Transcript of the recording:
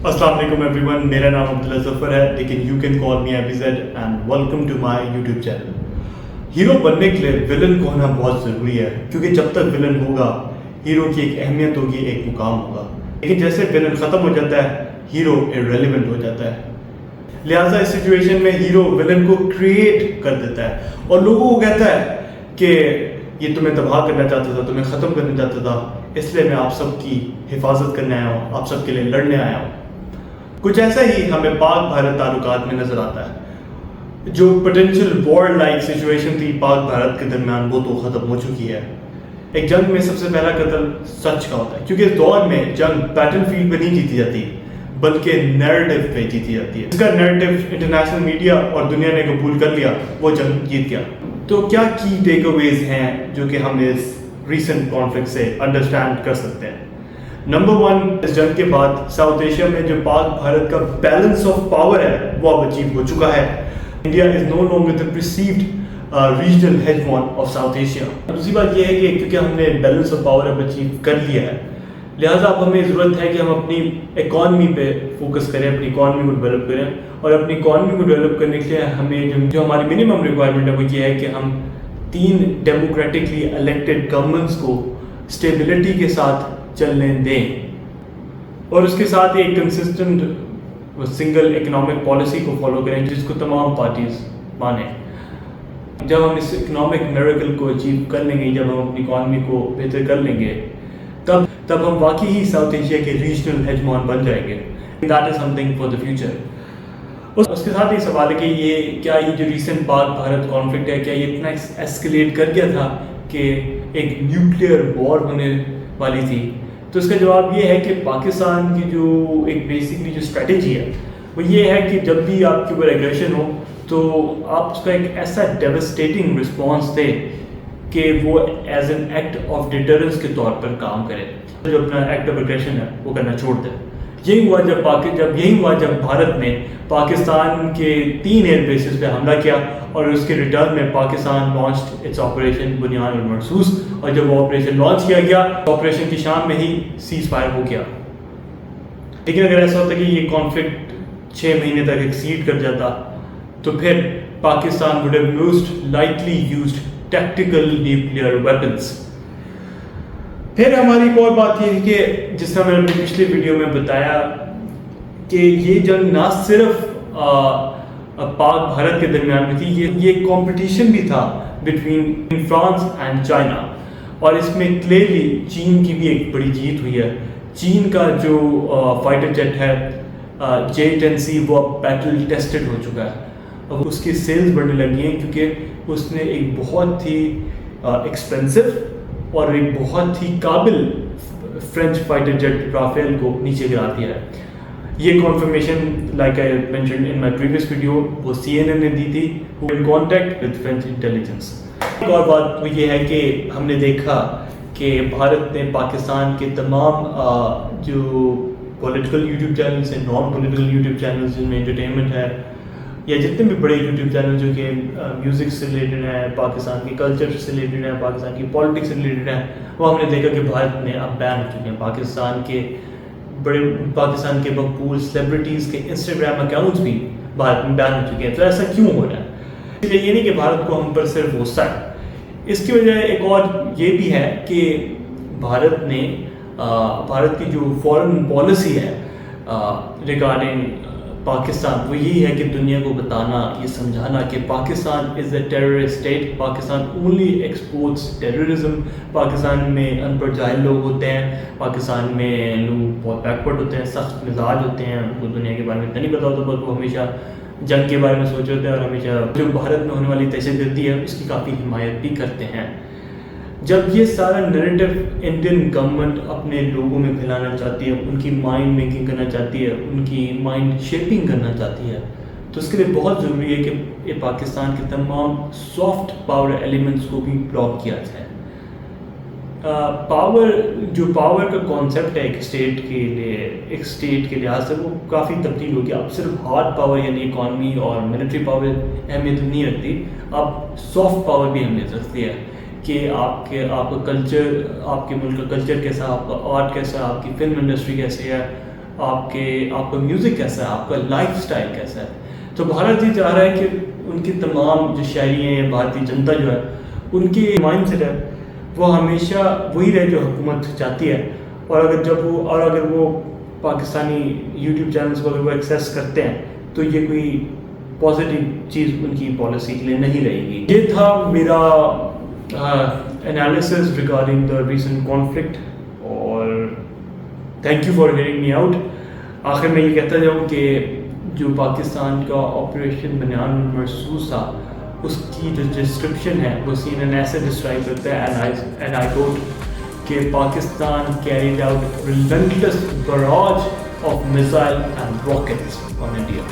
अस्सलाम वालेकुम एवरीवन, मेरा नाम अब्दुल्ला ज़फ़र है, लेकिन you can call me ABZ and welcome to my YouTube channel. Hero बनने के लिए विलन को होना बहुत ज़रूरी है, क्योंकि जब तक विलन होगा हीरो की एक अहमियत होगी, एक मुकाम होगा। लेकिन जैसे विलन ख़त्म हो जाता है, हीरो इररेलेवेंट हो जाता है। लिहाजा इस सिचुएशन में हीरो विलन को क्रिएट कर देता है और लोगों को कहता है कि ये तुम्हें तबाह करना चाहता था, तुम्हें ख़त्म करना चाहता था, इसलिए मैं आप सबकी हिफाजत करने आया हूँ, आप सबके लिए लड़ने आया हूँ। कुछ ऐसा ही हमें पाक भारत ताल्लुकात में नज़र आता है। जो पोटेंशियल वॉर लाइक सिचुएशन थी पाक भारत के दरमियान, वो तो ख़त्म हो चुकी है। एक जंग में सबसे पहला कत्ल सच का होता है, क्योंकि इस दौर में जंग बैटलफील्ड पे नहीं जीती जाती, बल्कि नैरेटिव पे जीती जाती है। इसका नैरेटिव इंटरनेशनल मीडिया और दुनिया ने कबूल कर लिया, वो जंग जीत गया। तो क्या की टेक अवेज हैं जो कि हम इस रीसेंट कॉन्फ्लिक्ट से अंडरस्टैंड कर सकते हैं? नंबर 1, इस जंग के बाद साउथ एशिया में जो पाक भारत का बैलेंस ऑफ पावर है वो अब अचीव हो चुका है। India is no longer the perceived regional hegemon of South Asia. दूसरी बात यह है कि क्योंकि हमने बैलेंस ऑफ पावर अब अचीव कर लिया है, लिहाजा अब हमें ज़रूरत है कि हम अपनी इकॉनमी पे फोकस करें, अपनी इकॉनमी को डेवलप करें। और अपनी इकॉनमी को डेवलप करने के लिए हमें जो हमारी मिनिमम रिक्वायरमेंट है वो ये है कि हम 3 डेमोक्रेटिकली इलेक्टेड गवर्नमेंट्स को स्टेबिलिटी के साथ चलने दें और उसके साथ एक कंसिस्टेंट सिंगल इकोनॉमिक पॉलिसी को फॉलो करें जिसको तमाम पार्टीज माने। जब हम इस इकोनॉमिक मिरेकल को अचीव कर लेंगे, जब हम अपनी इकॉनमी को बेहतर कर लेंगे, तब हम वाकई ही साउथ एशिया के रीजनल हेजमॉन बन जाएंगे। That is something for the future. उसके साथ ही सवाल है कि ये जो रीसेंट पाक भारत कॉन्फ्लिक्ट है, क्या ये इतना एस्केलेट कर गया था कि एक न्यूक्लियर वॉर होने वाली थी? तो इसका जवाब ये है कि पाकिस्तान की जो एक बेसिकली जो स्ट्रेटेजी है वो ये है कि जब भी आपके ऊपर एग्रेशन हो तो आप उसका एक ऐसा डेवस्टेटिंग रिस्पॉन्स दे कि वो as an act of deterrence के तौर पर काम करे, जो अपना एक्ट ऑफ एग्रेशन है वो करना छोड़ दे। यही हुआ जब भारत ने पाकिस्तान के 3 एयर बेसिस पे हमला किया और उसके रिटर्न में पाकिस्तान लॉन्च्ड इट्स ऑपरेशन बुनियान और मरसूस। और जब वो ऑपरेशन लॉन्च किया गया, ऑपरेशन की शाम में ही सीज फायर हो गया। लेकिन अगर ऐसा होता कि ये कॉन्फ्लिक्ट 6 महीने तक एक्सीड कर जाता तो फिर Pakistan would have most likely used tactical nuclear weapons. फिर हमारी एक और बात यह है कि जिस तरह मैंने अपनी पिछली वीडियो में बताया कि ये जंग ना सिर्फ पाक भारत के दरमियान में थी, ये कंपटीशन भी था बिटवीन फ्रांस एंड चाइना। और इसमें क्लियरली चीन की भी एक बड़ी जीत हुई है। चीन का जो फाइटर जेट है J-10C वो बैटल टेस्टेड हो चुका है। अब उसकी सेल्स बढ़ने लगी हैं क्योंकि उसने एक बहुत ही एक्सपेंसिव और एक बहुत ही काबिल फ्रेंच फाइटर जेट राफेल को नीचे गिरा दिया है। ये conformation like I mentioned in my previous video वो CNN ने दी थी, वो in contact with French intelligence. एक और बात वो ये है कि हमने देखा कि भारत ने पाकिस्तान के तमाम जो पॉलिटिकल यूट्यूब चैनल्स हैं, नॉन पॉलिटिकल यूट्यूब चैनल्स जिनमें एंटरटेनमेंट है, या जितने भी बड़े यूट्यूब चैनल जो कि म्यूज़िक से रिलेटेड है, पाकिस्तान के कल्चर से रिलेटेड है, पाकिस्तान की पॉलिटिक्स से रिलेटेड है, वो हमने देखा कि भारत में अब बैन हो चुके हैं। पाकिस्तान के मकबूल सेलिब्रिटीज़ के इंस्टाग्राम अकाउंट्स भी भारत में बैन हो चुके हैं। तो ऐसा क्यों हो रहा है? इसलिए ये नहीं कि भारत को हम पर सिर्फ गुस्सा है, इसकी वजह एक और ये भी है कि भारत की जो फॉरेन पॉलिसी है रिगार्डिंग पाकिस्तान, वो यही है कि दुनिया को बताना, ये समझाना कि Pakistan is a terrorist state, Pakistan only exports terrorism, Pakistan में अनपढ़ जाहिल लोग होते हैं, पाकिस्तान में लोग बहुत बैकवर्ड होते हैं, सख्त मिजाज होते हैं, उनको दुनिया के बारे में इतना नहीं पता होता, बल्कि वो हमेशा जंग के बारे में सोच रहे होते हैं और हमेशा जो भारत में होने वाली दहशतगर्दी है उसकी काफ़ी हिमायत भी करते हैं। जब ये सारा नैरेटिव इंडियन गवर्नमेंट अपने लोगों में फैलाना चाहती है, उनकी माइंड मेकिंग करना चाहती है, उनकी माइंड शेपिंग करना चाहती है, तो उसके लिए बहुत ज़रूरी है कि ये पाकिस्तान के तमाम सॉफ्ट पावर एलिमेंट्स को भी ब्लॉक किया जाए। पावर का कॉन्सेप्ट है एक स्टेट के लिहाज से वो काफ़ी तब्दील हो गया। अब सिर्फ हार्ड पावर यानी इकॉनमी और मिलिट्री पावर अहमियत नहीं रखती, अब सॉफ्ट पावर भी अहमियत रखती है कि आपका कल्चर, आपके मुल्क का कल्चर कैसा, आपका आर्ट कैसा, आपकी फिल्म इंडस्ट्री कैसी है, آپ کا میوزک کیسا ہے, آپ کا لائف سٹائل کیسا ہے. تو بھارت جی چاہ رہا ہے کہ ان کی تمام جو شہری ہیں, بھارتی جنتا جو ہے, ان کی مائنڈ سیٹ ہے وہ ہمیشہ وہی رہے جو حکومت چاہتی ہے. اور اگر وہ پاکستانی یوٹیوب چینلس کو اگر وہ ایکسیس کرتے ہیں تو یہ کوئی پازیٹیو چیز ان کی پالیسی کے لیے نہیں رہے گی. یہ تھا میرا analysis regarding the recent conflict, اور thank you for hearing me out. آخر میں یہ کہتا جاؤں کہ جو پاکستان کا آپریشن بنیان مرصوص تھا اس کی جو ڈسکرپشن ہے وہ CNN ایسے ڈسکرائب کرتا ہے, اینڈ آئی کوٹ کہ Pakistan carried out relentless barrage of missile and rockets on India.